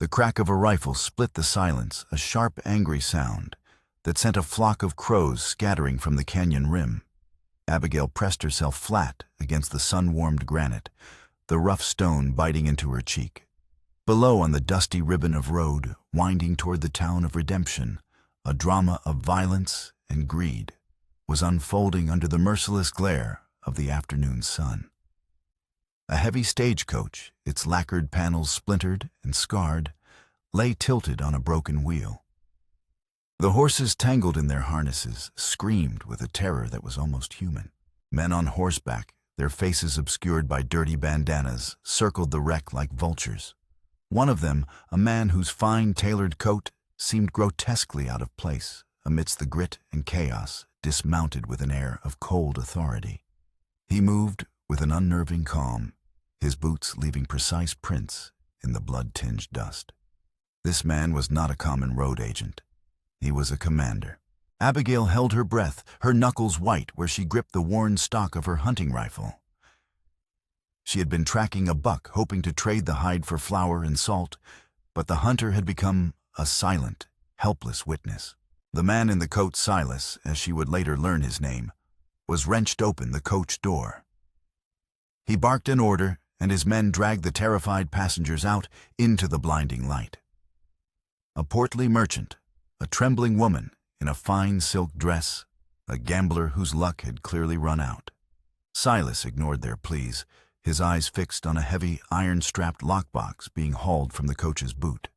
The crack of a rifle split the silence, a sharp, angry sound that sent a flock of crows scattering from the canyon rim. Abigail pressed herself flat against the sun-warmed granite, the rough stone biting into her cheek. Below, on the dusty ribbon of road, winding toward the town of Redemption, a drama of violence and greed was unfolding under the merciless glare of the afternoon sun. A heavy stagecoach, its lacquered panels splintered and scarred, lay tilted on a broken wheel. The horses, tangled in their harnesses, screamed with a terror that was almost human. Men on horseback, their faces obscured by dirty bandanas, circled the wreck like vultures. One of them, a man whose fine tailored coat seemed grotesquely out of place amidst the grit and chaos, dismounted with an air of cold authority. He moved with an unnerving calm, his boots leaving precise prints in the blood-tinged dust. This man was not a common road agent. He was a commander. Abigail held her breath, her knuckles white where she gripped the worn stock of her hunting rifle. She had been tracking a buck, hoping to trade the hide for flour and salt, but the hunter had become a silent, helpless witness. The man in the coat, Silas, as she would later learn his name, was wrenched open the coach door. He barked an order, and his men dragged the terrified passengers out into the blinding light. A portly merchant, a trembling woman in a fine silk dress, a gambler whose luck had clearly run out. Silas ignored their pleas, his eyes fixed on a heavy, iron-strapped lockbox being hauled from the coach's boot.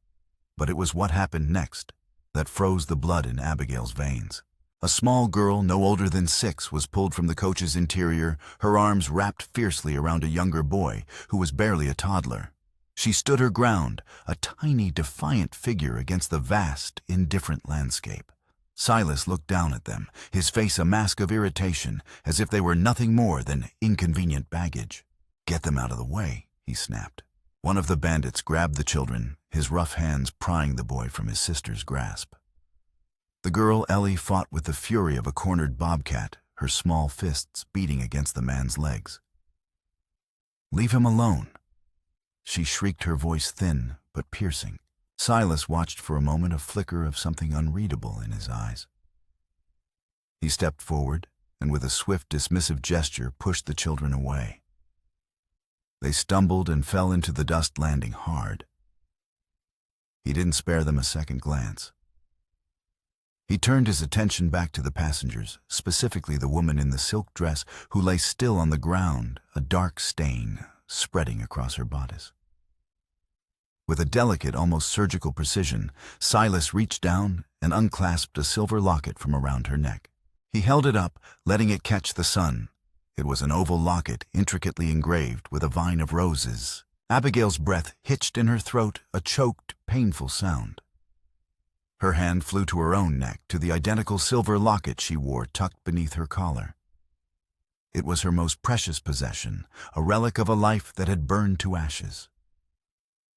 But it was what happened next that froze the blood in Abigail's veins. A small girl, no older than 6, was pulled from the coach's interior, her arms wrapped fiercely around a younger boy who was barely a toddler. She stood her ground, a tiny, defiant figure against the vast, indifferent landscape. Silas looked down at them, his face a mask of irritation, as if they were nothing more than inconvenient baggage. "Get them out of the way," he snapped. One of the bandits grabbed the children, his rough hands prying the boy from his sister's grasp. The girl, Ellie, fought with the fury of a cornered bobcat, her small fists beating against the man's legs. "Leave him alone," she shrieked, her voice thin but piercing. Silas watched for a moment, a flicker of something unreadable in his eyes. He stepped forward and with a swift, dismissive gesture pushed the children away. They stumbled and fell into the dust, landing hard. He didn't spare them a second glance. He turned his attention back to the passengers, specifically the woman in the silk dress who lay still on the ground, a dark stain spreading across her bodice. With a delicate, almost surgical precision, Silas reached down and unclasped a silver locket from around her neck. He held it up, letting it catch the sun. It was an oval locket, intricately engraved with a vine of roses. Abigail's breath hitched in her throat, a choked, painful sound. Her hand flew to her own neck, to the identical silver locket she wore tucked beneath her collar. It was her most precious possession, a relic of a life that had burned to ashes.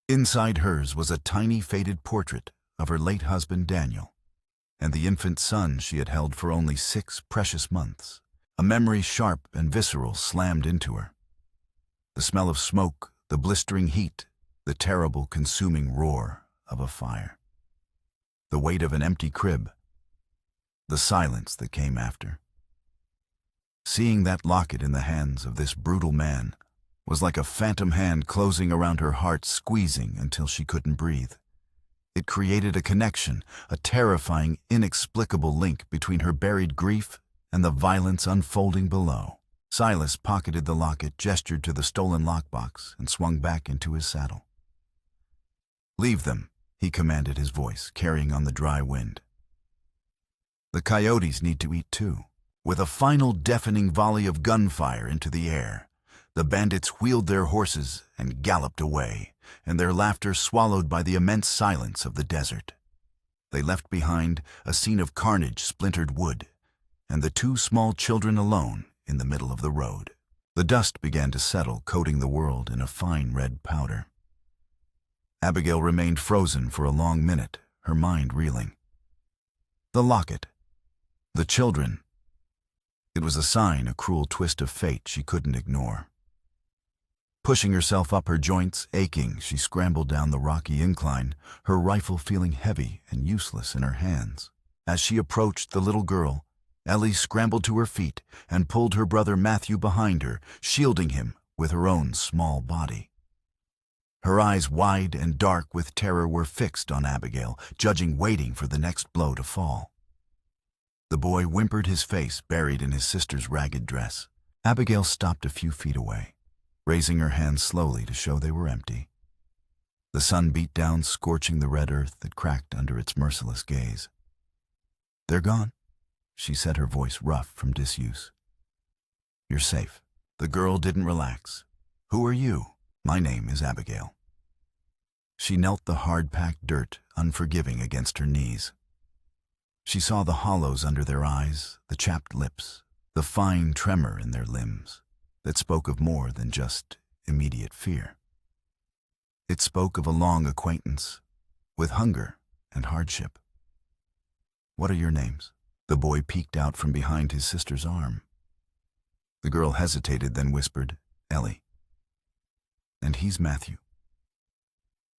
Inside hers was a tiny, faded portrait of her late husband, Daniel, and the infant son she had held for only 6 precious months. A memory sharp and visceral slammed into her. The smell of smoke, the blistering heat, the terrible, consuming roar of a fire. The weight of an empty crib, the silence that came after. Seeing that locket in the hands of this brutal man was like a phantom hand closing around her heart, squeezing until she couldn't breathe. It created a connection, a terrifying, inexplicable link between her buried grief and the violence unfolding below. Silas pocketed the locket, gestured to the stolen lockbox, and swung back into his saddle. "Leave them," he commanded, his voice carrying on the dry wind. "The coyotes need to eat too." With a final deafening volley of gunfire into the air, the bandits wheeled their horses and galloped away, and their laughter swallowed by the immense silence of the desert. They left behind a scene of carnage, splintered wood, and the 2 small children alone in the middle of the road. The dust began to settle, coating the world in a fine red powder. Abigail remained frozen for a long minute, her mind reeling. The locket. The children. It was a sign, a cruel twist of fate she couldn't ignore. Pushing herself up, her joints aching, she scrambled down the rocky incline, her rifle feeling heavy and useless in her hands. As she approached the little girl, Ellie scrambled to her feet and pulled her brother Matthew behind her, shielding him with her own small body. Her eyes, wide and dark with terror, were fixed on Abigail, waiting for the next blow to fall. The boy whimpered, his face buried in his sister's ragged dress. Abigail stopped a few feet away, raising her hands slowly to show they were empty. The sun beat down, scorching the red earth that cracked under its merciless gaze. "They're gone," she said, her voice rough from disuse. "You're safe." The girl didn't relax. "Who are you?" "My name is Abigail." She knelt, the hard-packed dirt unforgiving against her knees. She saw the hollows under their eyes, the chapped lips, the fine tremor in their limbs that spoke of more than just immediate fear. It spoke of a long acquaintance with hunger and hardship. "What are your names?" The boy peeked out from behind his sister's arm. The girl hesitated, then whispered, "Ellie." "And he's Matthew."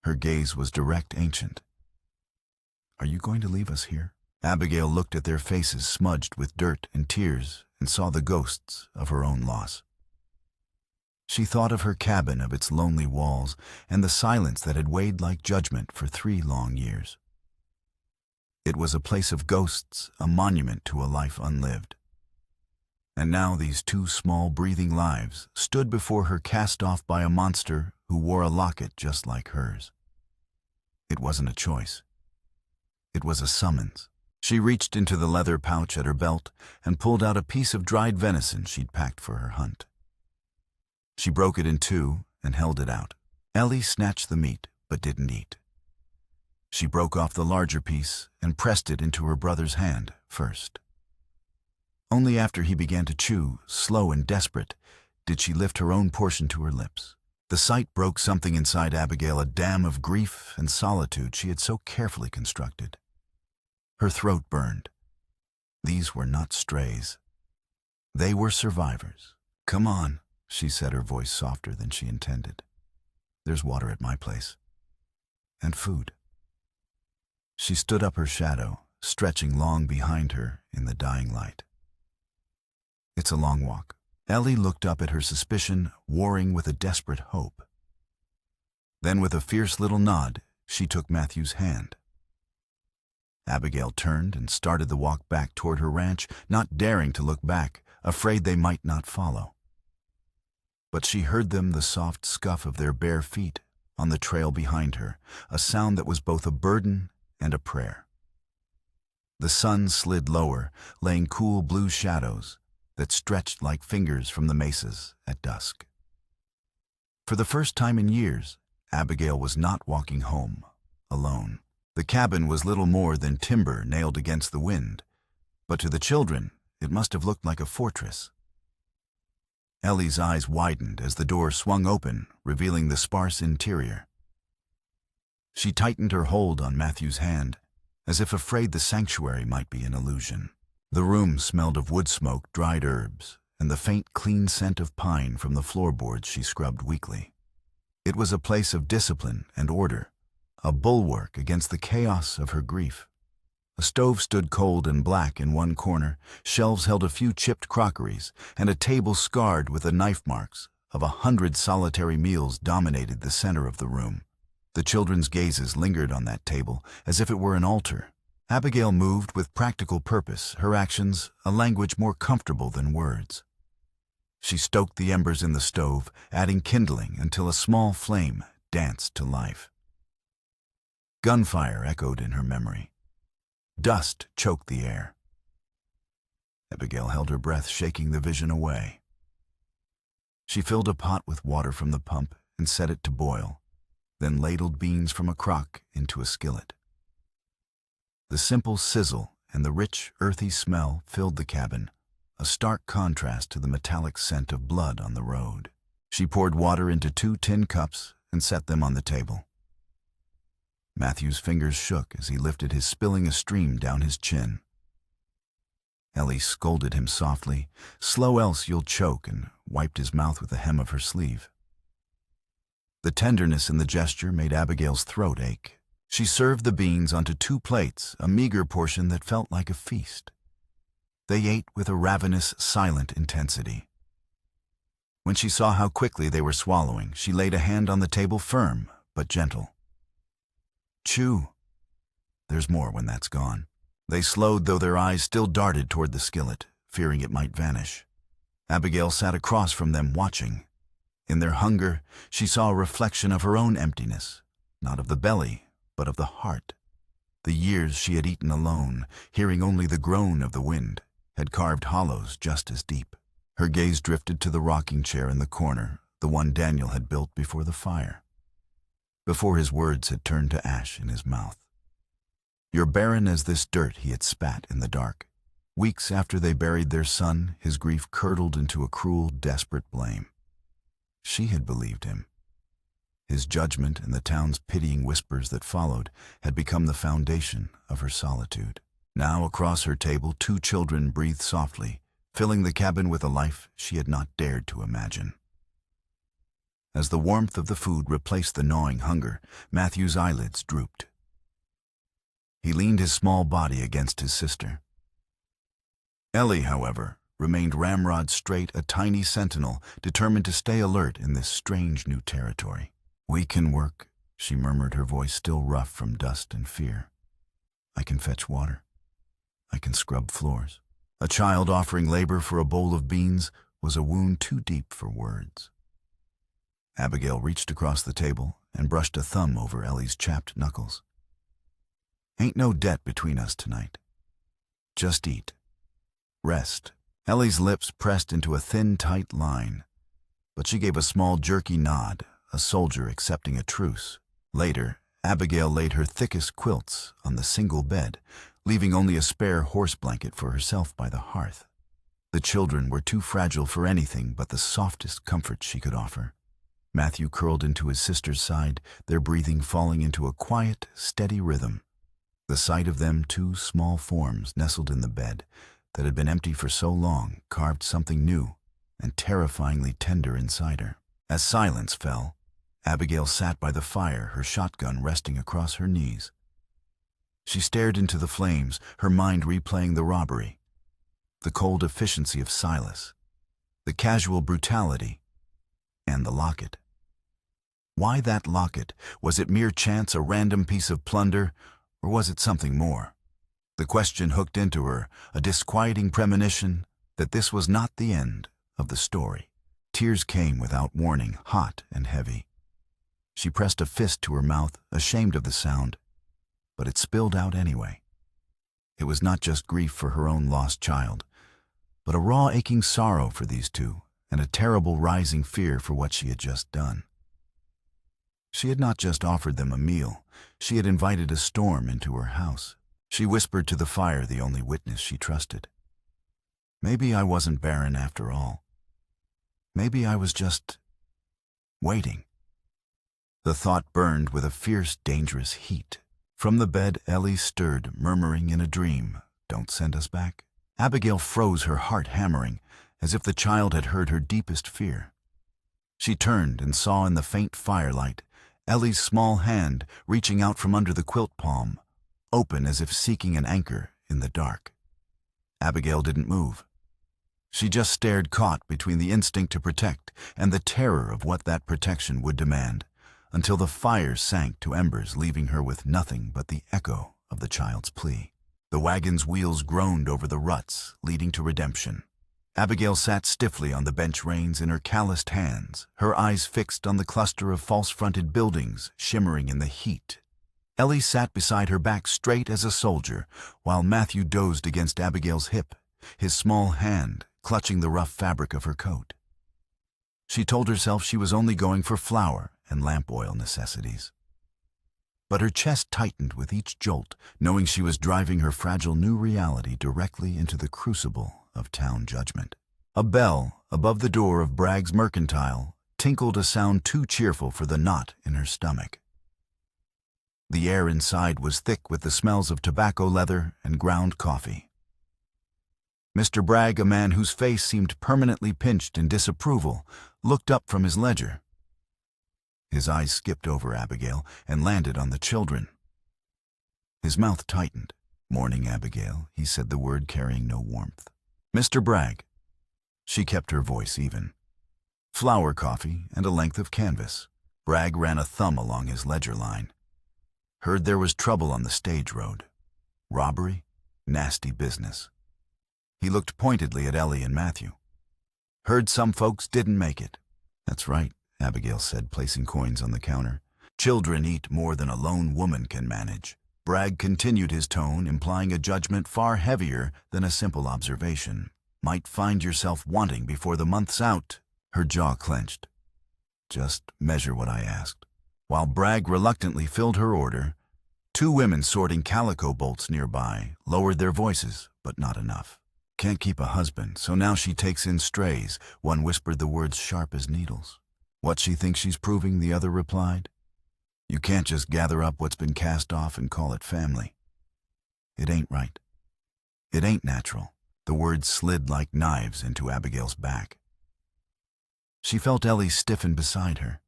Her gaze was direct, ancient. "Are you going to leave us here?" Abigail looked at their faces smudged with dirt and tears and saw the ghosts of her own loss. She thought of her cabin, of its lonely walls, and the silence that had weighed like judgment for 3 long years. It was a place of ghosts, a monument to a life unlived. And now these 2 small breathing lives stood before her, cast off by a monster who wore a locket just like hers. It wasn't a choice. It was a summons. She reached into the leather pouch at her belt and pulled out a piece of dried venison she'd packed for her hunt. She broke it in 2 and held it out. Ellie snatched the meat but didn't eat. She broke off the larger piece and pressed it into her brother's hand first. Only after he began to chew, slow and desperate, did she lift her own portion to her lips. The sight broke something inside Abigail, a dam of grief and solitude she had so carefully constructed. Her throat burned. These were not strays. They were survivors. "Come on," she said, her voice softer than she intended. "There's water at my place. And food." She stood up, her shadow stretching long behind her in the dying light. "It's a long walk." Ellie looked up at her, suspicion warring with a desperate hope. Then, with a fierce little nod, she took Matthew's hand. Abigail turned and started the walk back toward her ranch, not daring to look back, afraid they might not follow. But she heard them, the soft scuff of their bare feet on the trail behind her, a sound that was both a burden and a prayer. The sun slid lower, laying cool blue shadows that stretched like fingers from the mesas at dusk. For the first time in years, Abigail was not walking home alone. The cabin was little more than timber nailed against the wind, but to the children it must have looked like a fortress. Ellie's eyes widened as the door swung open, revealing the sparse interior. She tightened her hold on Matthew's hand, as if afraid the sanctuary might be an illusion. The room smelled of wood smoke, dried herbs, and the faint, clean scent of pine from the floorboards she scrubbed weekly. It was a place of discipline and order, a bulwark against the chaos of her grief. A stove stood cold and black in one corner, shelves held a few chipped crockeries, and a table scarred with the knife marks of 100 solitary meals dominated the center of the room. The children's gazes lingered on that table as if it were an altar. Abigail moved with practical purpose, her actions a language more comfortable than words. She stoked the embers in the stove, adding kindling until a small flame danced to life. Gunfire echoed in her memory. Dust choked the air. Abigail held her breath, shaking the vision away. She filled a pot with water from the pump and set it to boil, then ladled beans from a crock into a skillet. The simple sizzle and the rich, earthy smell filled the cabin, a stark contrast to the metallic scent of blood on the road. She poured water into 2 tin cups and set them on the table. Matthew's fingers shook as he lifted his, spilling a stream down his chin. Ellie scolded him softly, "Slow, else you'll choke," and wiped his mouth with the hem of her sleeve. The tenderness in the gesture made Abigail's throat ache. She served the beans onto 2 plates, a meager portion that felt like a feast. They ate with a ravenous, silent intensity. When she saw how quickly they were swallowing, she laid a hand on the table, firm but gentle. Chew. There's more when that's gone. They slowed, though their eyes still darted toward the skillet, fearing it might vanish. Abigail sat across from them, watching. In their hunger, she saw a reflection of her own emptiness, not of the belly, but of the heart. The years she had eaten alone, hearing only the groan of the wind, had carved hollows just as deep. Her gaze drifted to the rocking chair in the corner, the one Daniel had built before the fire. Before his words had turned to ash in his mouth. "You're barren as this dirt," he had spat in the dark. Weeks after they buried their son, his grief curdled into a cruel, desperate blame. She had believed him. His judgment and the town's pitying whispers that followed had become the foundation of her solitude. Now, across her table, 2 children breathed softly, filling the cabin with a life she had not dared to imagine. As the warmth of the food replaced the gnawing hunger, Matthew's eyelids drooped. He leaned his small body against his sister. Ellie, however, remained ramrod straight, a tiny sentinel determined to stay alert in this strange new territory. "We can work," she murmured, her voice still rough from dust and fear. "I can fetch water. I can scrub floors." A child offering labor for a bowl of beans was a wound too deep for words. Abigail reached across the table and brushed a thumb over Ellie's chapped knuckles. "Ain't no debt between us tonight. Just eat. Rest." Ellie's lips pressed into a thin, tight line, but she gave a small, jerky nod, a soldier accepting a truce. Later, Abigail laid her thickest quilts on the single bed, leaving only a spare horse blanket for herself by the hearth. The children were too fragile for anything but the softest comfort she could offer. Matthew curled into his sister's side, their breathing falling into a quiet, steady rhythm. The sight of them, 2 small forms nestled in the bed that had been empty for so long, carved something new and terrifyingly tender inside her. As silence fell, Abigail sat by the fire, her shotgun resting across her knees. She stared into the flames, her mind replaying the robbery, the cold efficiency of Silas, the casual brutality, and the locket. Why that locket? Was it mere chance, a random piece of plunder, or was it something more? The question hooked into her, a disquieting premonition that this was not the end of the story. Tears came without warning, hot and heavy. She pressed a fist to her mouth, ashamed of the sound, but it spilled out anyway. It was not just grief for her own lost child, but a raw, aching sorrow for these 2, and a terrible rising fear for what she had just done. She had not just offered them a meal, she had invited a storm into her house. She whispered to the fire, the only witness she trusted. "Maybe I wasn't barren after all. Maybe I was just waiting." The thought burned with a fierce, dangerous heat. From the bed, Ellie stirred, murmuring in a dream, "Don't send us back." Abigail froze, her heart hammering, as if the child had heard her deepest fear. She turned and saw in the faint firelight Ellie's small hand reaching out from under the quilt palm, open as if seeking an anchor in the dark. Abigail didn't move. She just stared, caught between the instinct to protect and the terror of what that protection would demand, until the fire sank to embers, leaving her with nothing but the echo of the child's plea. The wagon's wheels groaned over the ruts, leading to redemption. Abigail sat stiffly on the bench reins in her calloused hands, her eyes fixed on the cluster of false-fronted buildings shimmering in the heat. Ellie sat beside her, back straight as a soldier, while Matthew dozed against Abigail's hip, his small hand clutching the rough fabric of her coat. She told herself she was only going for flour and lamp oil necessities. But her chest tightened with each jolt, knowing she was driving her fragile new reality directly into the crucible of town judgment. A bell above the door of Bragg's Mercantile tinkled, a sound too cheerful for the knot in her stomach. The air inside was thick with the smells of tobacco leather and ground coffee. Mr. Bragg, a man whose face seemed permanently pinched in disapproval, looked up from his ledger. His eyes skipped over Abigail and landed on the children. His mouth tightened. "Morning, Abigail," he said, the word carrying no warmth. "Mr. Bragg." She kept her voice even. "Flour coffee and a length of canvas." Bragg ran a thumb along his ledger line. "Heard there was trouble on the stage road. Robbery? Nasty business." He looked pointedly at Ellie and Matthew. "Heard some folks didn't make it." "That's right," Abigail said, placing coins on the counter. "Children eat more than a lone woman can manage." Bragg continued his tone, implying a judgment far heavier than a simple observation. "Might find yourself wanting before the month's out." Her jaw clenched. "Just measure what I asked." While Bragg reluctantly filled her order, two women sorting calico bolts nearby lowered their voices, but not enough. "Can't keep a husband, so now she takes in strays," one whispered, the words sharp as needles. "What she thinks she's proving," the other replied. "You can't just gather up what's been cast off and call it family. It ain't right. It ain't natural." The words slid like knives into Abigail's back. She felt Ellie stiffen beside her.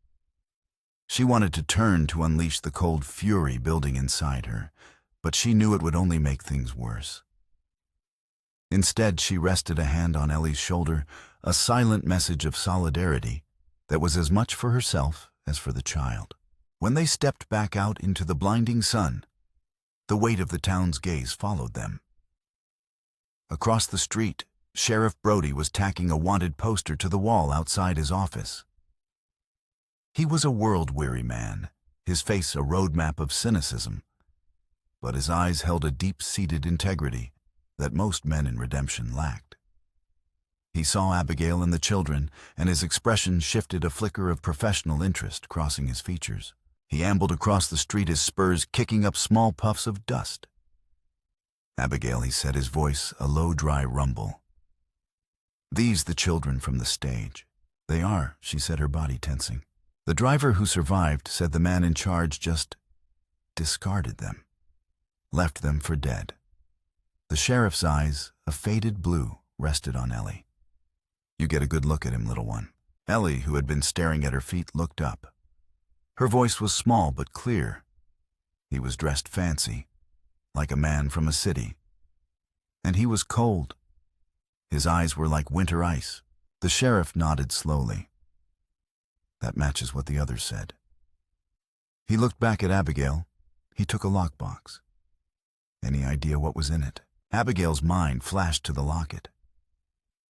She wanted to turn to unleash the cold fury building inside her, but she knew it would only make things worse. Instead, she rested a hand on Ellie's shoulder, a silent message of solidarity that was as much for herself as for the child. When they stepped back out into the blinding sun, the weight of the town's gaze followed them. Across the street, Sheriff Brody was tacking a wanted poster to the wall outside his office. He was a world-weary man, his face a roadmap of cynicism, but his eyes held a deep-seated integrity that most men in redemption lacked. He saw Abigail and the children, and his expression shifted, a flicker of professional interest crossing his features. He ambled across the street, his spurs kicking up small puffs of dust. "Abigail," he said, his voice a low, dry rumble. "These the children from the stage." "They are," she said, her body tensing. "The driver who survived said the man in charge just discarded them, left them for dead." The sheriff's eyes, a faded blue, rested on Ellie. "You get a good look at him, little one." Ellie, who had been staring at her feet, looked up. Her voice was small but clear. He was dressed fancy, like a man from a city. And he was cold. His eyes were like winter ice. The sheriff nodded slowly. "That matches what the others said." He looked back at Abigail. He took a lockbox. Any idea what was in it? Abigail's mind flashed to the locket.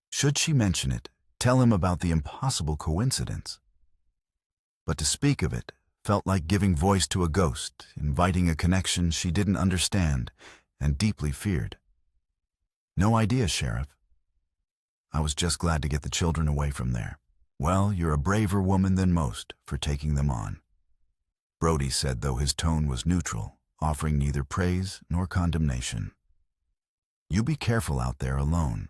Should she mention it, tell him about the impossible coincidence? But to speak of it felt like giving voice to a ghost, inviting a connection she didn't understand and deeply feared. "No idea, Sheriff. I was just glad to get the children away from there." "Well, you're a braver woman than most for taking them on," Brody said, though his tone was neutral, offering neither praise nor condemnation. "You be careful out there alone.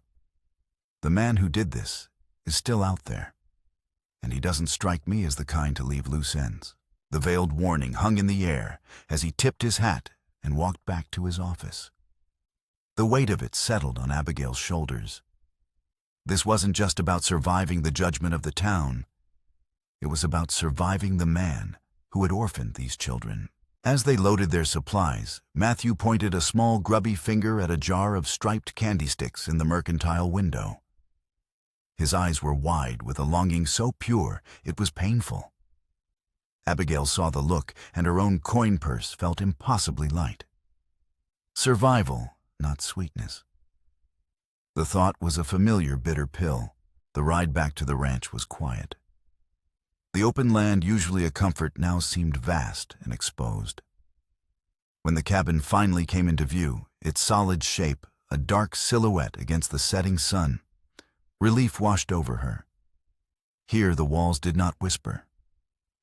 The man who did this is still out there, and he doesn't strike me as the kind to leave loose ends." The veiled warning hung in the air as he tipped his hat and walked back to his office. The weight of it settled on Abigail's shoulders. This wasn't just about surviving the judgment of the town. It was about surviving the man who had orphaned these children. As they loaded their supplies, Matthew pointed a small grubby finger at a jar of striped candy sticks in the mercantile window. His eyes were wide with a longing so pure it was painful. Abigail saw the look, and her own coin purse felt impossibly light. Survival, not sweetness. The thought was a familiar bitter pill. The ride back to the ranch was quiet. The open land, usually a comfort, now seemed vast and exposed. When the cabin finally came into view, its solid shape a dark silhouette against the setting sun, relief washed over her. Here the walls did not whisper.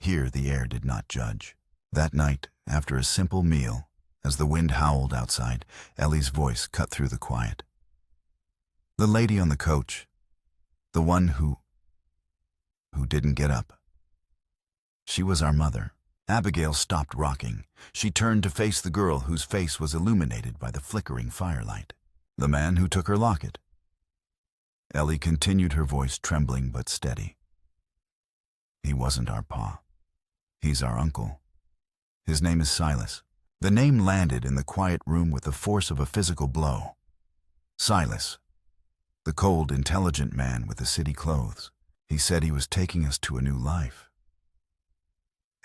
Here the air did not judge. That night, after a simple meal, as the wind howled outside, Ellie's voice cut through the quiet. "The lady on the coach, the one who didn't get up. She was our mother." Abigail stopped rocking. She turned to face the girl whose face was illuminated by the flickering firelight. "The man who took her locket." Ellie continued, her voice trembling but steady. "He wasn't our pa." He's our uncle. His name is Silas. The name landed in the quiet room with the force of a physical blow. Silas, the cold, intelligent man with the city clothes. He said he was taking us to a new life.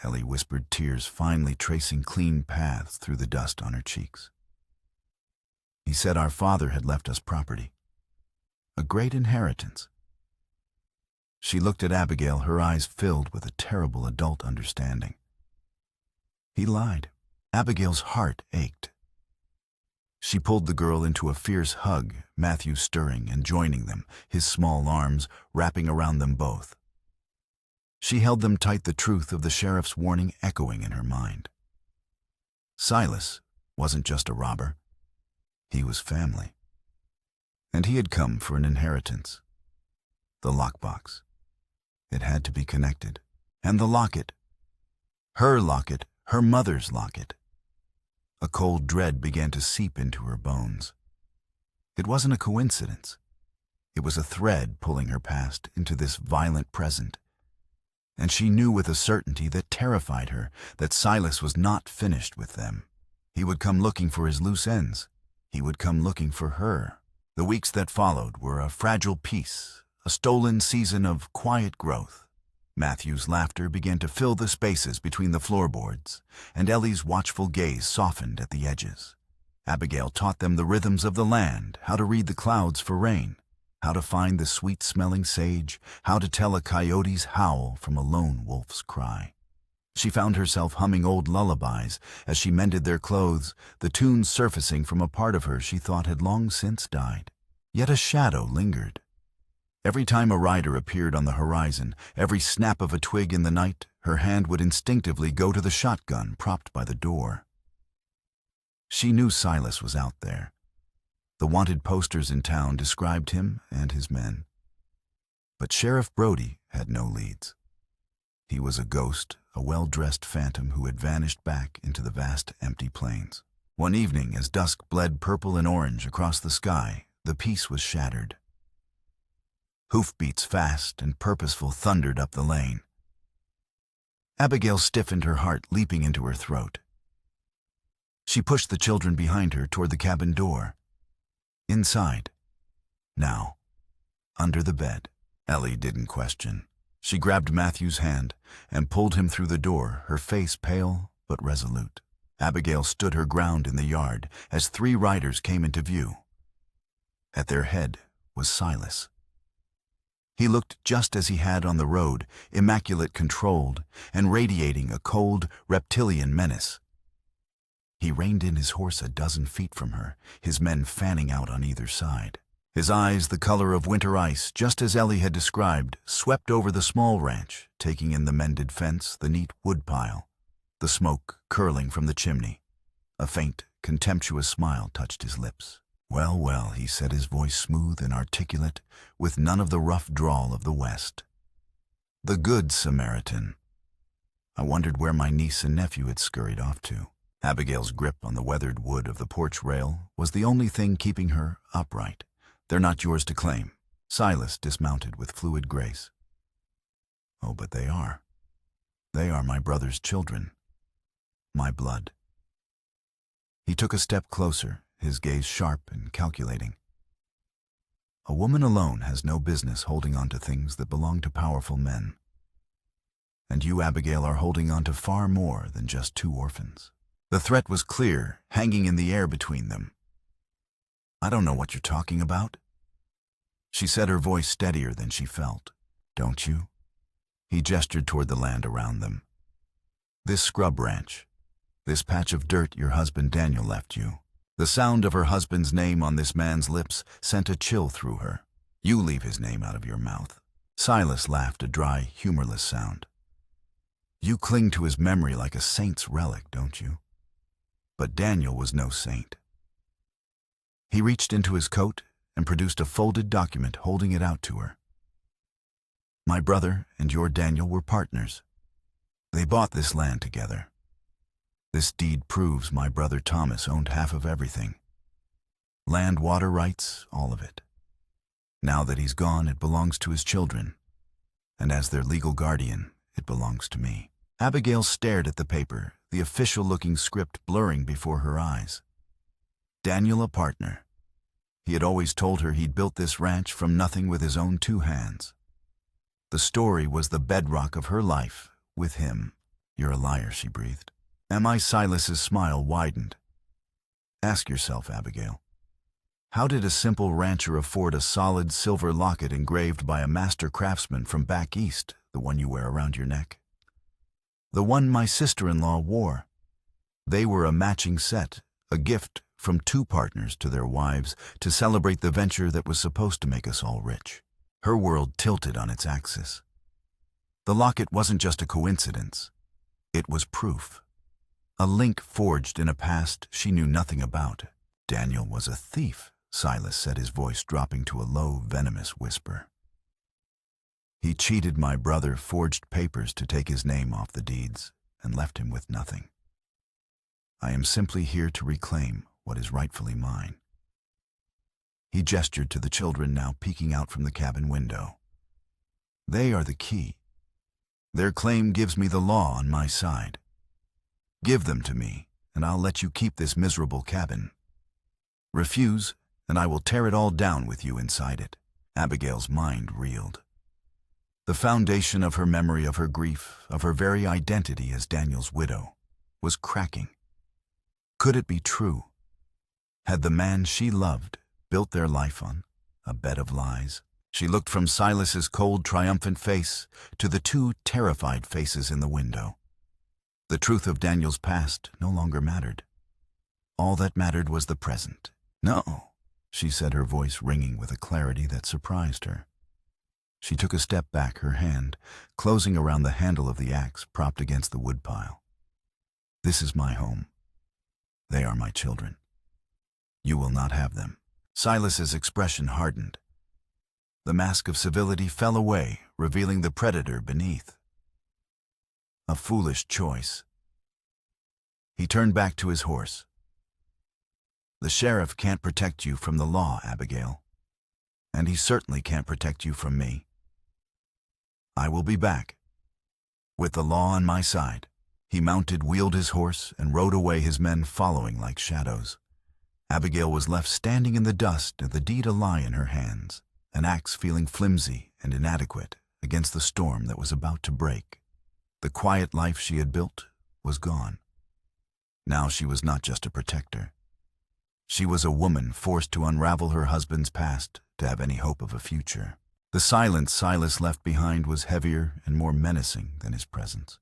Ellie whispered, tears finally tracing clean paths through the dust on her cheeks. He said our father had left us property, a great inheritance. She looked at Abigail, her eyes filled with a terrible adult understanding. He lied. Abigail's heart ached. She pulled the girl into a fierce hug, Matthew stirring and joining them, his small arms wrapping around them both. She held them tight, the truth of the sheriff's warning echoing in her mind. Silas wasn't just a robber. He was family. And he had come for an inheritance. The lockbox. It had to be connected. And the locket. Her mother's locket. A cold dread began to seep into her bones. It wasn't a coincidence. It was a thread pulling her past into this violent present. And she knew with a certainty that terrified her that Silas was not finished with them. He would come looking for his loose ends. He would come looking for her. The weeks that followed were a fragile peace, a stolen season of quiet growth. Matthew's laughter began to fill the spaces between the floorboards, and Ellie's watchful gaze softened at the edges. Abigail taught them the rhythms of the land, how to read the clouds for rain, how to find the sweet-smelling sage, how to tell a coyote's howl from a lone wolf's cry. She found herself humming old lullabies as she mended their clothes, the tunes surfacing from a part of her she thought had long since died. Yet a shadow lingered. Every time a rider appeared on the horizon, every snap of a twig in the night, her hand would instinctively go to the shotgun propped by the door. She knew Silas was out there. The wanted posters in town described him and his men. But Sheriff Brody had no leads. He was a ghost, a well-dressed phantom who had vanished back into the vast empty plains. One evening, as dusk bled purple and orange across the sky, the peace was shattered. Hoofbeats fast and purposeful thundered up the lane. Abigail stiffened, her heart leaping into her throat. She pushed the children behind her toward the cabin door. Inside. Now. Under the bed. Ellie didn't question. She grabbed Matthew's hand and pulled him through the door, her face pale but resolute. Abigail stood her ground in the yard as 3 riders came into view. At their head was Silas. He looked just as he had on the road, immaculate, controlled, and radiating a cold, reptilian menace. He reined in his horse a dozen feet from her, his men fanning out on either side. His eyes, the color of winter ice, just as Ellie had described, swept over the small ranch, taking in the mended fence, the neat woodpile, the smoke curling from the chimney. A faint, contemptuous smile touched his lips. "Well, well," he said, his voice smooth and articulate, with none of the rough drawl of the West. "The Good Samaritan." I wondered where my niece and nephew had scurried off to. Abigail's grip on the weathered wood of the porch rail was the only thing keeping her upright. "They're not yours to claim." Silas dismounted with fluid grace. "Oh, but they are. They are my brother's children. My blood." He took a step closer, his gaze sharp and calculating. "A woman alone has no business holding on to things that belong to powerful men. And you, Abigail, are holding on to far more than just 2 orphans." The threat was clear, hanging in the air between them. "I don't know what you're talking about." She said, her voice steadier than she felt. "Don't you?" He gestured toward the land around them. "This scrub ranch, this patch of dirt your husband Daniel left you." The sound of her husband's name on this man's lips sent a chill through her. "You leave his name out of your mouth." Silas laughed, a dry, humorless sound. "You cling to his memory like a saint's relic, don't you? But Daniel was no saint." He reached into his coat and produced a folded document, holding it out to her. "My brother and your Daniel were partners. They bought this land together. This deed proves my brother Thomas owned half of everything. Land, water rights, all of it. Now that he's gone, it belongs to his children. And as their legal guardian, it belongs to me." Abigail stared at the paper, the official-looking script blurring before her eyes. Daniel a partner. He had always told her he'd built this ranch from nothing with his own 2 hands. The story was the bedrock of her life with him. You're a liar, she breathed. Am I? Silas's smile widened. Ask yourself, Abigail. How did a simple rancher afford a solid silver locket engraved by a master craftsman from back east, the one you wear around your neck? The one my sister-in-law wore. They were a matching set, a gift from 2 partners to their wives to celebrate the venture that was supposed to make us all rich. Her world tilted on its axis. The locket wasn't just a coincidence. It was proof. A link forged in a past she knew nothing about. Daniel was a thief, Silas said, his voice dropping to a low, venomous whisper. He cheated my brother, forged papers to take his name off the deeds, and left him with nothing. I am simply here to reclaim what is rightfully mine. He gestured to the children now peeking out from the cabin window. They are the key. Their claim gives me the law on my side. Give them to me, and I'll let you keep this miserable cabin. Refuse, and I will tear it all down with you inside it. Abigail's mind reeled. The foundation of her memory, of her grief, of her very identity as Daniel's widow, was cracking. Could it be true? Had the man she loved built their life on a bed of lies? She looked from Silas's cold, triumphant face to the 2 terrified faces in the window. The truth of Daniel's past no longer mattered. All that mattered was the present. No, she said, her voice ringing with a clarity that surprised her. She took a step back, her hand closing around the handle of the axe propped against the woodpile. This is my home. They are my children. You will not have them. Silas's expression hardened. The mask of civility fell away, revealing the predator beneath. A foolish choice. He turned back to his horse. The sheriff can't protect you from the law, Abigail. And he certainly can't protect you from me. I will be back. With the law on my side. He mounted, wheeled his horse, and rode away, his men following like shadows. Abigail was left standing in the dust, the deed a lie in her hands, an axe feeling flimsy and inadequate against the storm that was about to break. The quiet life she had built was gone. Now she was not just a protector. She was a woman forced to unravel her husband's past to have any hope of a future. The silence Silas left behind was heavier and more menacing than his presence.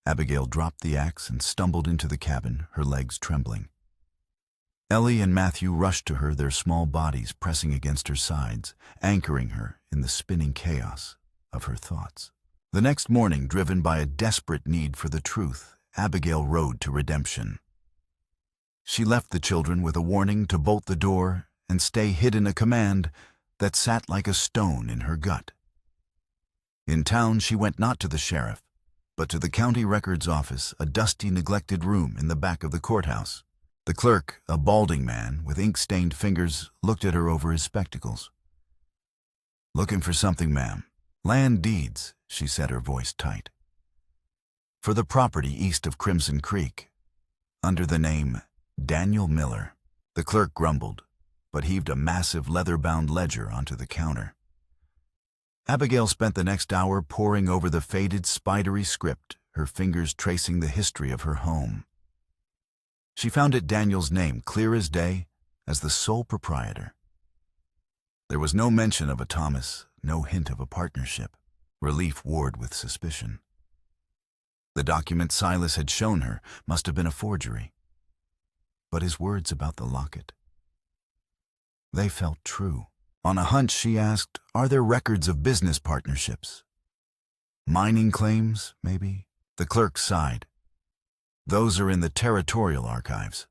Abigail dropped the axe and stumbled into the cabin, her legs trembling. Ellie and Matthew rushed to her, their small bodies pressing against her sides, anchoring her in the spinning chaos of her thoughts. The next morning, driven by a desperate need for the truth, Abigail rode to redemption. She left the children with a warning to bolt the door and stay hidden, a command that sat like a stone in her gut. In town, she went not to the sheriff, but to the county records office, a dusty, neglected room in the back of the courthouse. The clerk, a balding man with ink-stained fingers, looked at her over his spectacles. "Looking for something, ma'am?" "Land deeds," she said, her voice tight. "For the property east of Crimson Creek, under the name Daniel Miller." The clerk grumbled, but heaved a massive leather-bound ledger onto the counter. Abigail spent the next hour poring over the faded, spidery script, her fingers tracing the history of her home. She found it Daniel's name, clear as day, as the sole proprietor. There was no mention of a Thomas, no hint of a partnership. Relief warred with suspicion. The document Silas had shown her must have been a forgery. But his words about the locket, they felt true. On a hunch, she asked, "Are there records of business partnerships? Mining claims, maybe?" The clerk sighed. "Those are in the territorial archives.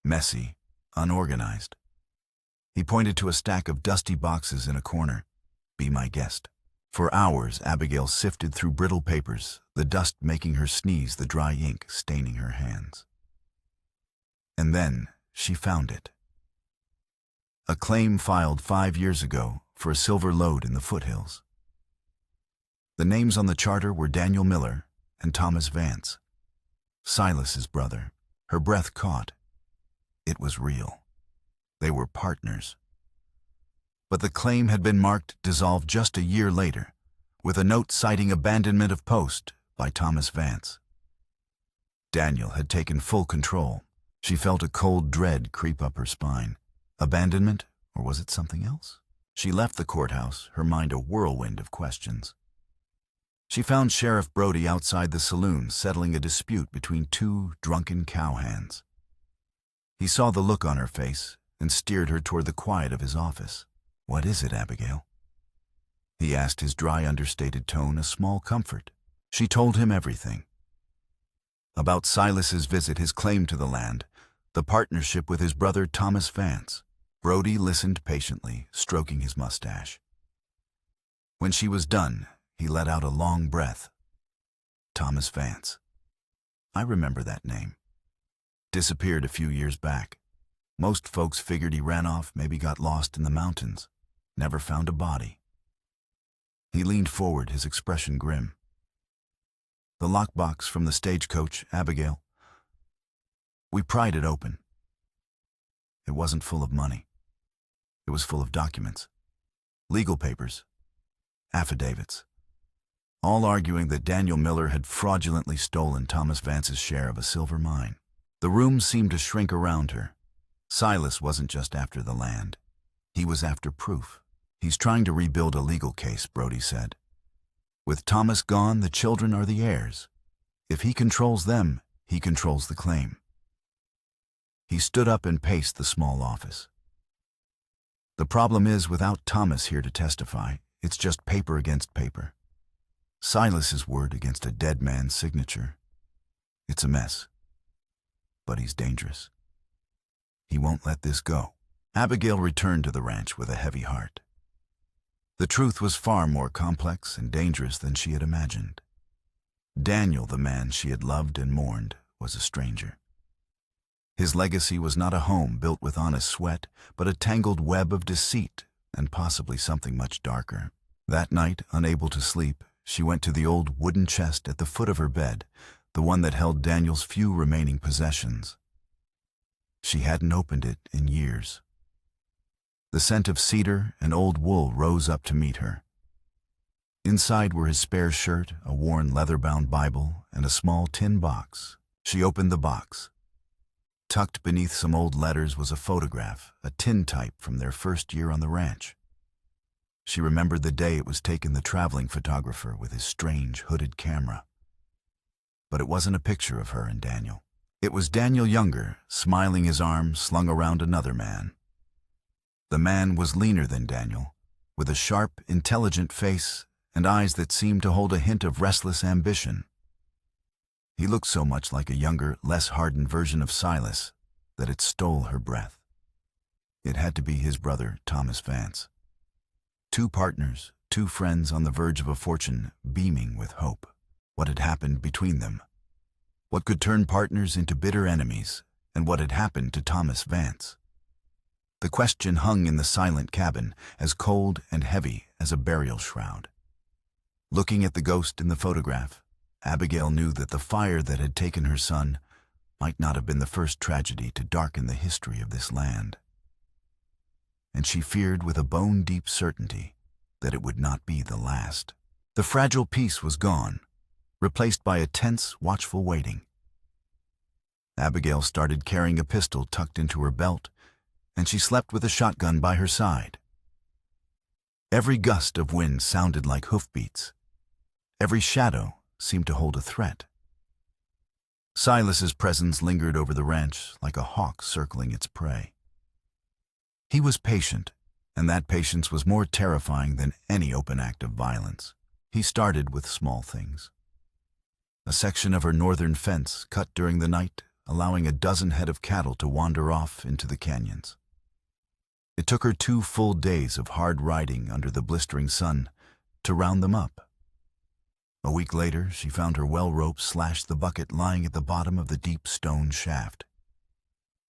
Messy, unorganized." He pointed to a stack of dusty boxes in a corner. "Be my guest." For hours, Abigail sifted through brittle papers, the dust making her sneeze, the dry ink staining her hands. And then she found it. A claim filed 5 years ago for a silver lode in the foothills. The names on the charter were Daniel Miller and Thomas Vance. Silas's brother. Her breath caught. It was real. They were partners. But the claim had been marked dissolved just a year later, with a note citing abandonment of post by Thomas Vance. Daniel had taken full control. She felt a cold dread creep up her spine. Abandonment, or was it something else? She left the courthouse, her mind a whirlwind of questions. She found Sheriff Brody outside the saloon, settling a dispute between two drunken cowhands. He saw the look on her face and steered her toward the quiet of his office. "What is it, Abigail?" He asked, his dry, understated tone a small comfort. She told him everything. About Silas's visit, his claim to the land, the partnership with his brother Thomas Vance. Brody listened patiently, stroking his mustache. When she was done, he let out a long breath. Thomas Vance. I remember that name. Disappeared a few years back. Most folks figured he ran off, maybe got lost in the mountains. Never found a body. He leaned forward, his expression grim. The lockbox from the stagecoach, Abigail. We pried it open. It wasn't full of money. It was full of documents, legal papers, affidavits, all arguing that Daniel Miller had fraudulently stolen Thomas Vance's share of a silver mine. The room seemed to shrink around her. Silas wasn't just after the land. He was after proof. He's trying to rebuild a legal case, Brody said. With Thomas gone, the children are the heirs. If he controls them, he controls the claim. He stood up and paced the small office. The problem is, without Thomas here to testify, it's just paper against paper. Silas's word against a dead man's signature. It's a mess. But he's dangerous. He won't let this go. Abigail returned to the ranch with a heavy heart. The truth was far more complex and dangerous than she had imagined. Daniel, the man she had loved and mourned, was a stranger. His legacy was not a home built with honest sweat, but a tangled web of deceit and possibly something much darker. That night, unable to sleep, she went to the old wooden chest at the foot of her bed, the one that held Daniel's few remaining possessions. She hadn't opened it in years. The scent of cedar and old wool rose up to meet her. Inside were his spare shirt, a worn leather-bound Bible, and a small tin box. She opened the box. Tucked beneath some old letters was a photograph, a tintype from their first year on the ranch. She remembered the day it was taken, the traveling photographer with his strange hooded camera. But it wasn't a picture of her and Daniel. It was Daniel younger, smiling, his arm slung around another man. The man was leaner than Daniel, with a sharp, intelligent face and eyes that seemed to hold a hint of restless ambition. He looked so much like a younger, less hardened version of Silas that it stole her breath. It had to be his brother, Thomas Vance. Two partners, two friends on the verge of a fortune, beaming with hope. What had happened between them? What could turn partners into bitter enemies, and what had happened to Thomas Vance? The question hung in the silent cabin, as cold and heavy as a burial shroud. Looking at the ghost in the photograph, Abigail knew that the fire that had taken her son might not have been the first tragedy to darken the history of this land. And she feared with a bone-deep certainty that it would not be the last. The fragile peace was gone, replaced by a tense, watchful waiting. Abigail started carrying a pistol tucked into her belt, and she slept with a shotgun by her side. Every gust of wind sounded like hoofbeats. Every shadow seemed to hold a threat. Silas's presence lingered over the ranch like a hawk circling its prey. He was patient, and that patience was more terrifying than any open act of violence. He started with small things. A section of her northern fence cut during the night, allowing a dozen head of cattle to wander off into the canyons. It took her 2 full days of hard riding under the blistering sun to round them up. A week later, she found her well rope slashed the bucket lying at the bottom of the deep stone shaft.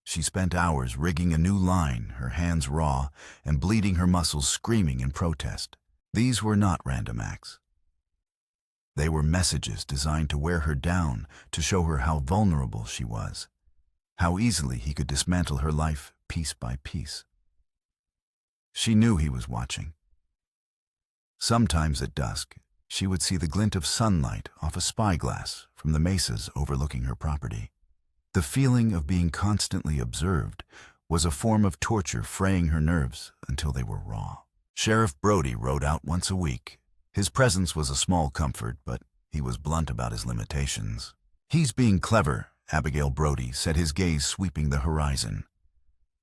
She spent hours rigging a new line, her hands raw and bleeding, her muscles screaming in protest. These were not random acts. They were messages designed to wear her down, to show her how vulnerable she was, how easily he could dismantle her life piece by piece. She knew he was watching. Sometimes at dusk, she would see the glint of sunlight off a spyglass from the mesas overlooking her property. The feeling of being constantly observed was a form of torture, fraying her nerves until they were raw. Sheriff Brody rode out once a week. His presence was a small comfort, but he was blunt about his limitations. "He's being clever," Abigail Brody said, his gaze sweeping the horizon.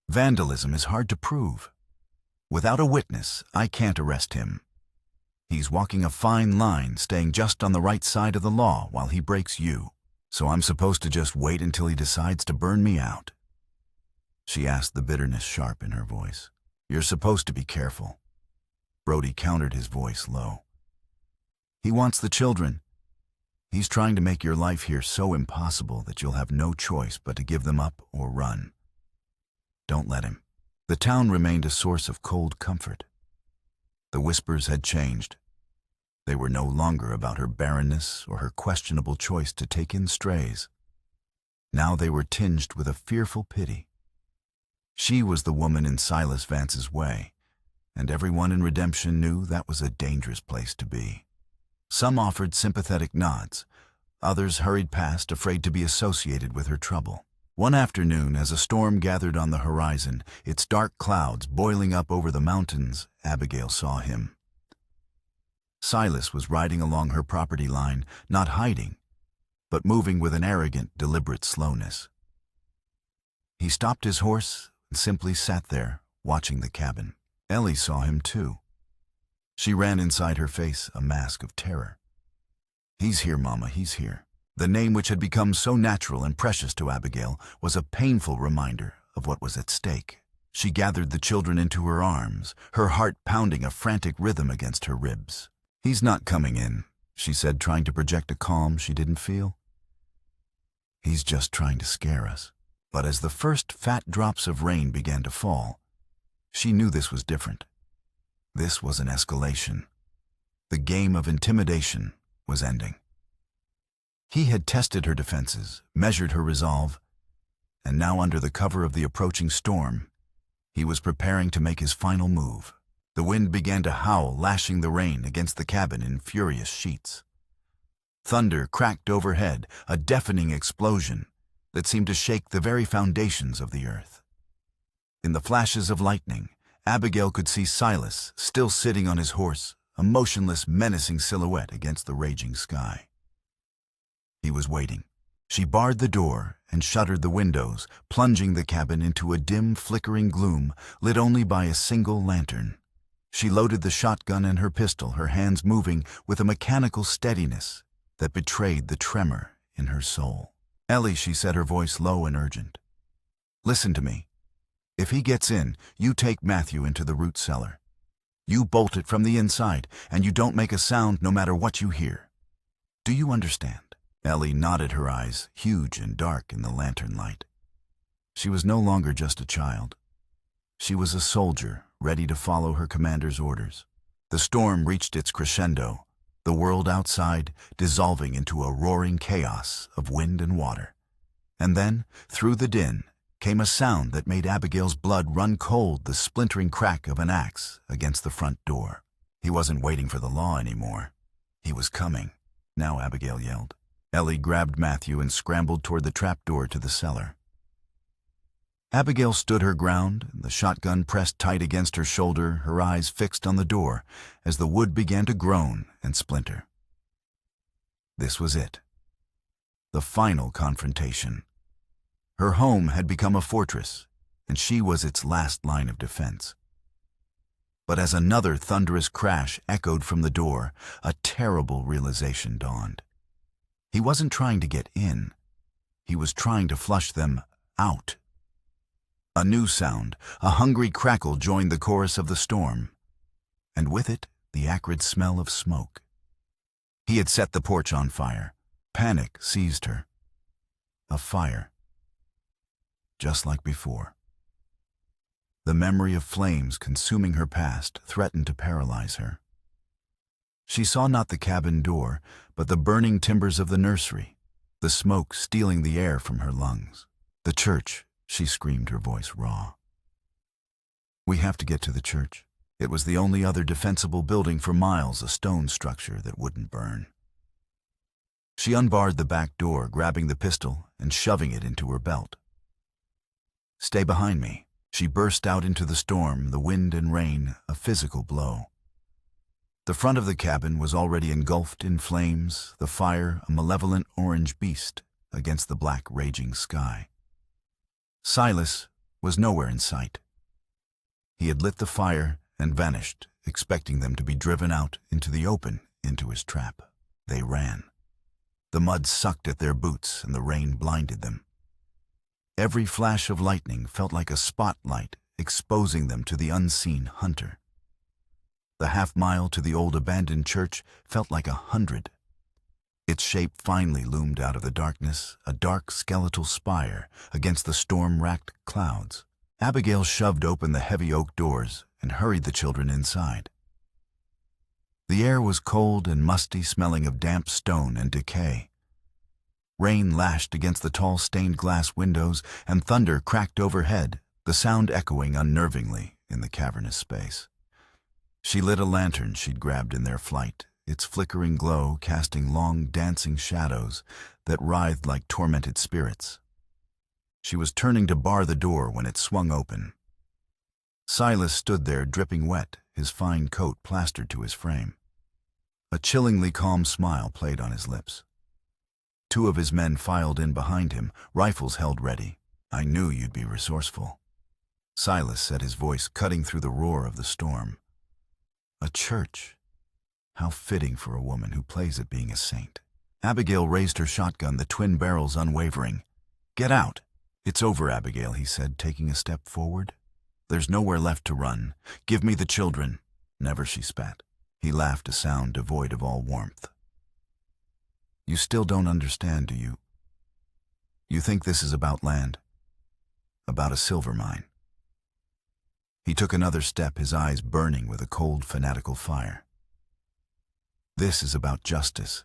"Vandalism is hard to prove. Without a witness, I can't arrest him. He's walking a fine line, staying just on the right side of the law while he breaks you. So I'm supposed to just wait until he decides to burn me out?" She asked, the bitterness sharp in her voice. "You're supposed to be careful." Brody countered, his voice low. "He wants the children. He's trying to make your life here so impossible that you'll have no choice but to give them up or run. Don't let him." The town remained a source of cold comfort. The whispers had changed. They were no longer about her barrenness or her questionable choice to take in strays. Now they were tinged with a fearful pity. She was the woman in Silas Vance's way, and everyone in Redemption knew that was a dangerous place to be. Some offered sympathetic nods. Others hurried past, afraid to be associated with her trouble. One afternoon, as a storm gathered on the horizon, its dark clouds boiling up over the mountains, Abigail saw him. Silas was riding along her property line, not hiding, but moving with an arrogant, deliberate slowness. He stopped his horse and simply sat there, watching the cabin. Ellie saw him too. She ran inside, her face a mask of terror. "He's here, Mama, he's here." The name, which had become so natural and precious to Abigail, was a painful reminder of what was at stake. She gathered the children into her arms, her heart pounding a frantic rhythm against her ribs. "He's not coming in," she said, trying to project a calm she didn't feel. "He's just trying to scare us." But as the first fat drops of rain began to fall, she knew this was different. This was an escalation. The game of intimidation was ending. He had tested her defenses, measured her resolve, and now, under the cover of the approaching storm, he was preparing to make his final move. The wind began to howl, lashing the rain against the cabin in furious sheets. Thunder cracked overhead, a deafening explosion that seemed to shake the very foundations of the earth. In the flashes of lightning, Abigail could see Silas, still sitting on his horse, a motionless, menacing silhouette against the raging sky. He was waiting. She barred the door and shuttered the windows, plunging the cabin into a dim, flickering gloom lit only by a single lantern. She loaded the shotgun and her pistol, her hands moving with a mechanical steadiness that betrayed the tremor in her soul. "Ellie," she said, her voice low and urgent. "Listen to me. If he gets in, you take Matthew into the root cellar. You bolt it from the inside, and you don't make a sound no matter what you hear. Do you understand?" Ellie nodded, her eyes huge and dark in the lantern light. She was no longer just a child. She was a soldier, ready to follow her commander's orders. The storm reached its crescendo, the world outside dissolving into a roaring chaos of wind and water. And then, through the din, came a sound that made Abigail's blood run cold, the splintering crack of an axe against the front door. He wasn't waiting for the law anymore. He was coming. "Now," Abigail yelled. Ellie grabbed Matthew and scrambled toward the trapdoor to the cellar. Abigail stood her ground, the shotgun pressed tight against her shoulder, her eyes fixed on the door as the wood began to groan and splinter. This was it. The final confrontation. Her home had become a fortress, and she was its last line of defense. But as another thunderous crash echoed from the door, a terrible realization dawned. He wasn't trying to get in. He was trying to flush them out. A new sound, a hungry crackle, joined the chorus of the storm, and with it, the acrid smell of smoke. He had set the porch on fire. Panic seized her. A fire. Just like before. The memory of flames consuming her past threatened to paralyze her. She saw not the cabin door, but the burning timbers of the nursery, the smoke stealing the air from her lungs. "The church," she screamed, her voice raw. "We have to get to the church." It was the only other defensible building for miles, a stone structure that wouldn't burn. She unbarred the back door, grabbing the pistol and shoving it into her belt. "Stay behind me." She burst out into the storm, the wind and rain, a physical blow. The front of the cabin was already engulfed in flames, the fire a malevolent orange beast against the black raging sky. Silas was nowhere in sight. He had lit the fire and vanished, expecting them to be driven out into the open, into his trap. They ran. The mud sucked at their boots and the rain blinded them. Every flash of lightning felt like a spotlight exposing them to the unseen hunter. The half-mile to the old abandoned church felt like 100. Its shape finally loomed out of the darkness, a dark skeletal spire against the storm-racked clouds. Abigail shoved open the heavy oak doors and hurried the children inside. The air was cold and musty, smelling of damp stone and decay. Rain lashed against the tall stained glass windows and thunder cracked overhead, the sound echoing unnervingly in the cavernous space. She lit a lantern she'd grabbed in their flight, its flickering glow casting long dancing shadows that writhed like tormented spirits. She was turning to bar the door when it swung open. Silas stood there dripping wet, his fine coat plastered to his frame. A chillingly calm smile played on his lips. Two of his men filed in behind him, rifles held ready. "I knew you'd be resourceful," Silas said, his voice cutting through the roar of the storm. A church. How fitting for a woman who plays at being a saint. Abigail raised her shotgun, the twin barrels unwavering. "Get out." "It's over, Abigail," he said, taking a step forward. "There's nowhere left to run. Give me the children." "Never," she spat. He laughed, a sound devoid of all warmth. "You still don't understand, do you? You think this is about land? About a silver mine?" He took another step, his eyes burning with a cold, fanatical fire. "This is about justice.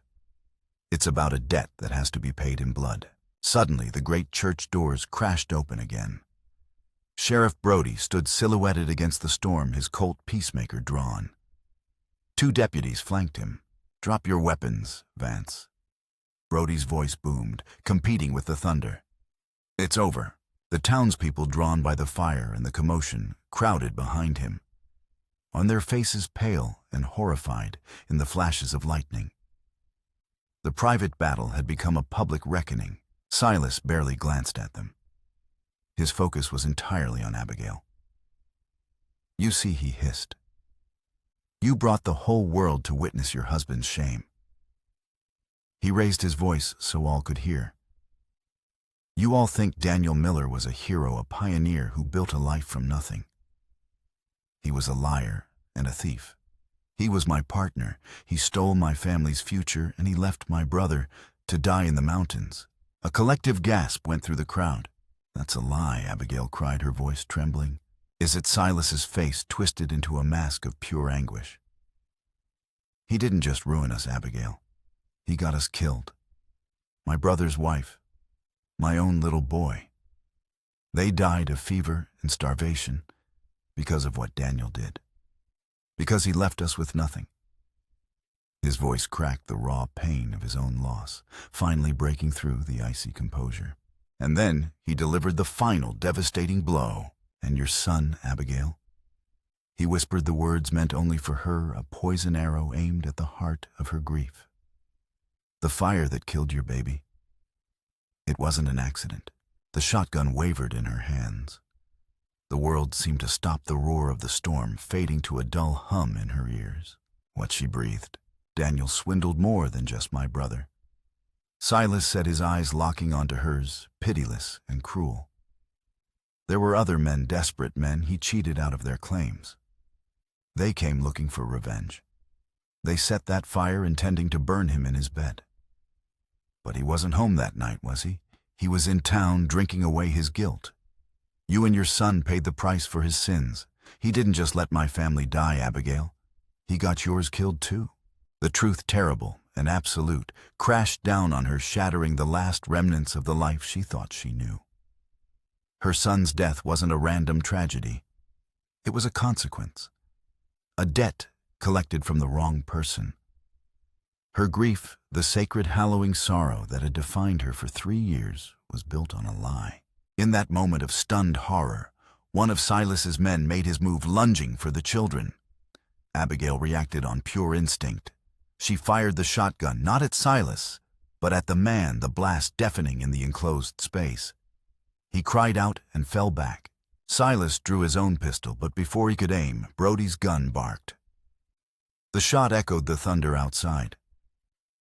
It's about a debt that has to be paid in blood." Suddenly, the great church doors crashed open again. Sheriff Brody stood silhouetted against the storm, his Colt Peacemaker drawn. Two deputies flanked him. "Drop your weapons, Vance." Brody's voice boomed, competing with the thunder. "It's over." The townspeople, drawn by the fire and the commotion, crowded behind him, on their faces pale and horrified in the flashes of lightning. The private battle had become a public reckoning. Silas barely glanced at them. His focus was entirely on Abigail. "You see," he hissed. "You brought the whole world to witness your husband's shame." He raised his voice so all could hear. "You all think Daniel Miller was a hero, a pioneer who built a life from nothing. He was a liar and a thief. He was my partner. He stole my family's future, and he left my brother to die in the mountains." A collective gasp went through the crowd. "That's a lie," Abigail cried, her voice trembling. "Is it?" Silas's face twisted into a mask of pure anguish. "He didn't just ruin us, Abigail. He got us killed. My brother's wife, my own little boy. They died of fever and starvation because of what Daniel did. Because he left us with nothing." His voice cracked, the raw pain of his own loss, finally breaking through the icy composure. "And then he delivered the final devastating blow. And your son, Abigail?" He whispered the words meant only for her, a poison arrow aimed at the heart of her grief. "The fire that killed your baby. It wasn't an accident." The shotgun wavered in her hands. The world seemed to stop, the roar of the storm fading to a dull hum in her ears. What she breathed. "Daniel swindled more than just my brother." Silas said, his eyes locking onto hers, pitiless and cruel. There were other men, desperate men he cheated out of their claims. They came looking for revenge. They set that fire intending to burn him in his bed. But he wasn't home that night, was he? He was in town drinking away his guilt. You and your son paid the price for his sins. He didn't just let my family die, Abigail. He got yours killed too. The truth, terrible and absolute, crashed down on her, shattering the last remnants of the life she thought she knew. Her son's death wasn't a random tragedy. It was a consequence, a debt collected from the wrong person. Her grief, the sacred hallowing sorrow that had defined her for 3 years, was built on a lie. In that moment of stunned horror, one of Silas's men made his move, lunging for the children. Abigail reacted on pure instinct. She fired the shotgun, not at Silas, but at the man, the blast deafening in the enclosed space. He cried out and fell back. Silas drew his own pistol, but before he could aim, Brody's gun barked. The shot echoed the thunder outside.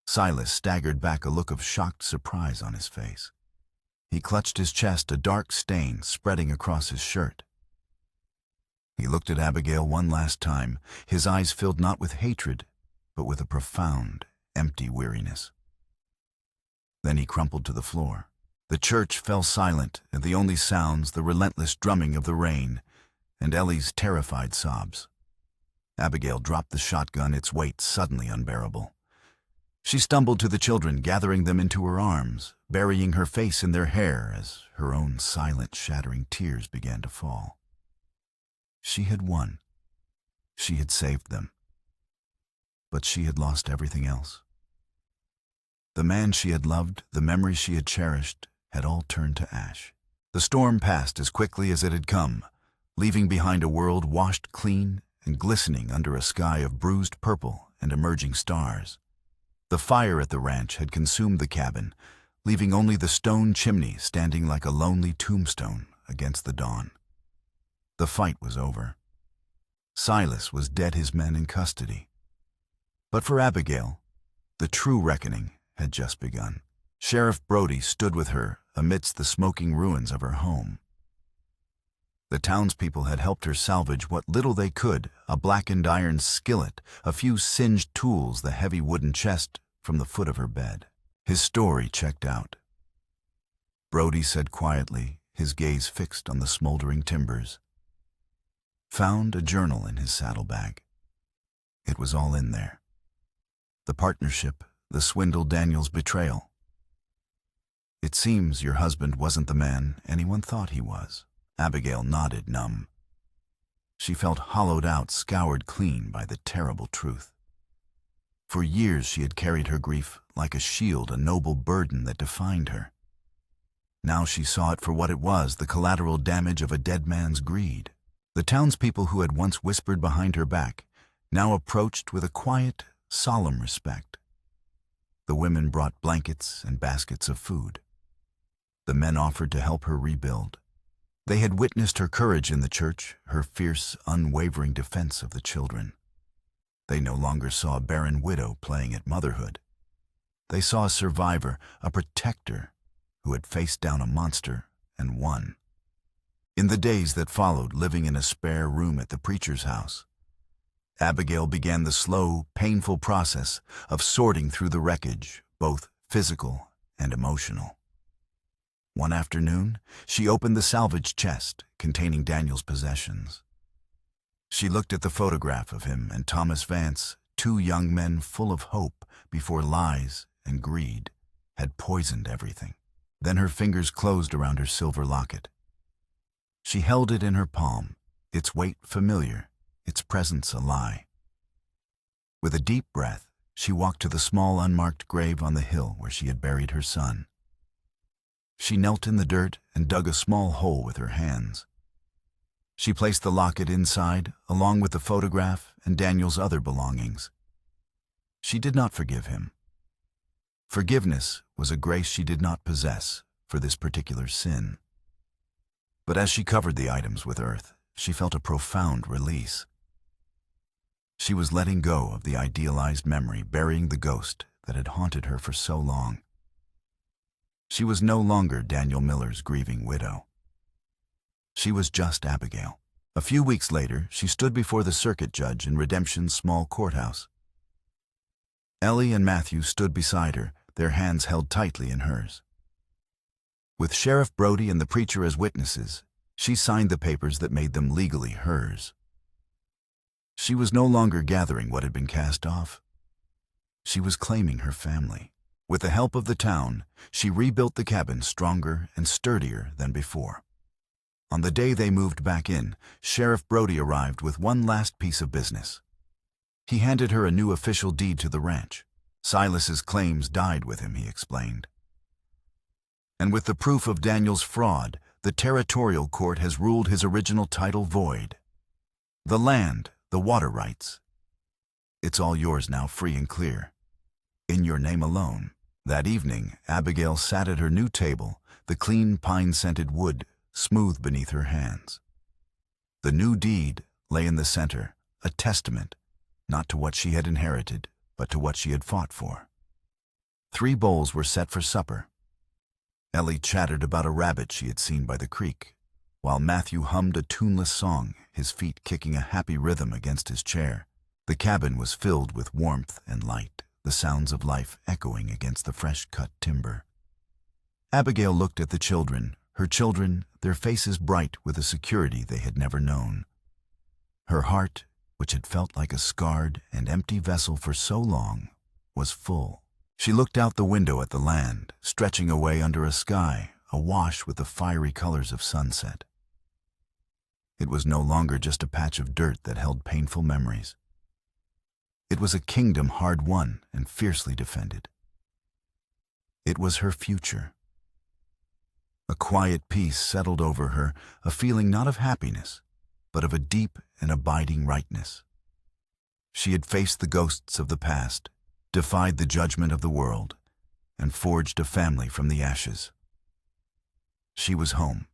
Silas staggered back, a look of shocked surprise on his face. He clutched his chest, a dark stain spreading across his shirt. He looked at Abigail one last time, his eyes filled not with hatred, but with a profound, empty weariness. Then he crumpled to the floor. The church fell silent, and the only sounds the relentless drumming of the rain and Ellie's terrified sobs. Abigail dropped the shotgun, its weight suddenly unbearable. She stumbled to the children, gathering them into her arms, burying her face in their hair as her own silent, shattering tears began to fall. She had won. She had saved them. But she had lost everything else. The man she had loved, the memories she had cherished, had all turned to ash. The storm passed as quickly as it had come, leaving behind a world washed clean and glistening under a sky of bruised purple and emerging stars. The fire at the ranch had consumed the cabin, leaving only the stone chimney standing like a lonely tombstone against the dawn. The fight was over. Silas was dead, his men in custody. But for Abigail, the true reckoning had just begun. Sheriff Brody stood with her amidst the smoking ruins of her home. The townspeople had helped her salvage what little they could, a blackened iron skillet, a few singed tools, the heavy wooden chest from the foot of her bed. His story checked out. Brody said quietly, his gaze fixed on the smoldering timbers. Found a journal in his saddlebag. It was all in there. The partnership, the swindle, Daniel's betrayal. It seems your husband wasn't the man anyone thought he was. Abigail nodded, numb. She felt hollowed out, scoured clean by the terrible truth. For years she had carried her grief like a shield, a noble burden that defined her. Now she saw it for what it was, the collateral damage of a dead man's greed. The townspeople who had once whispered behind her back now approached with a quiet, solemn respect. The women brought blankets and baskets of food. The men offered to help her rebuild. They had witnessed her courage in the church, her fierce, unwavering defense of the children. They no longer saw a barren widow playing at motherhood. They saw a survivor, a protector, who had faced down a monster and won. In the days that followed, living in a spare room at the preacher's house, Abigail began the slow, painful process of sorting through the wreckage, both physical and emotional. One afternoon, she opened the salvage chest containing Daniel's possessions. She looked at the photograph of him and Thomas Vance, 2 young men full of hope before lies and greed had poisoned everything. Then her fingers closed around her silver locket. She held it in her palm, its weight familiar, its presence a lie. With a deep breath, she walked to the small unmarked grave on the hill where she had buried her son. She knelt in the dirt and dug a small hole with her hands. She placed the locket inside, along with the photograph and Daniel's other belongings. She did not forgive him. Forgiveness was a grace she did not possess for this particular sin. But as she covered the items with earth, she felt a profound release. She was letting go of the idealized memory, burying the ghost that had haunted her for so long. She was no longer Daniel Miller's grieving widow. She was just Abigail. A few weeks later, she stood before the circuit judge in Redemption's small courthouse. Ellie and Matthew stood beside her, their hands held tightly in hers. With Sheriff Brody and the preacher as witnesses, she signed the papers that made them legally hers. She was no longer gathering what had been cast off. She was claiming her family. With the help of the town, she rebuilt the cabin stronger and sturdier than before. On the day they moved back in, Sheriff Brody arrived with one last piece of business. He handed her a new official deed to the ranch. Silas's claims died with him, he explained. And with the proof of Daniel's fraud, the territorial court has ruled his original title void. The land, the water rights. It's all yours now, free and clear. In your name alone. That evening, Abigail sat at her new table, the clean pine-scented wood smooth beneath her hands. The new deed lay in the center, a testament, not to what she had inherited, but to what she had fought for. 3 bowls were set for supper. Ellie chattered about a rabbit she had seen by the creek, while Matthew hummed a tuneless song, his feet kicking a happy rhythm against his chair. The cabin was filled with warmth and light, the sounds of life echoing against the fresh-cut timber. Abigail looked at the children, her children, their faces bright with a security they had never known. Her heart, which had felt like a scarred and empty vessel for so long, was full. She looked out the window at the land, stretching away under a sky awash with the fiery colors of sunset. It was no longer just a patch of dirt that held painful memories. It was a kingdom hard won and fiercely defended. It was her future. A quiet peace settled over her, a feeling not of happiness, but of a deep and abiding rightness. She had faced the ghosts of the past, defied the judgment of the world, and forged a family from the ashes. She was home.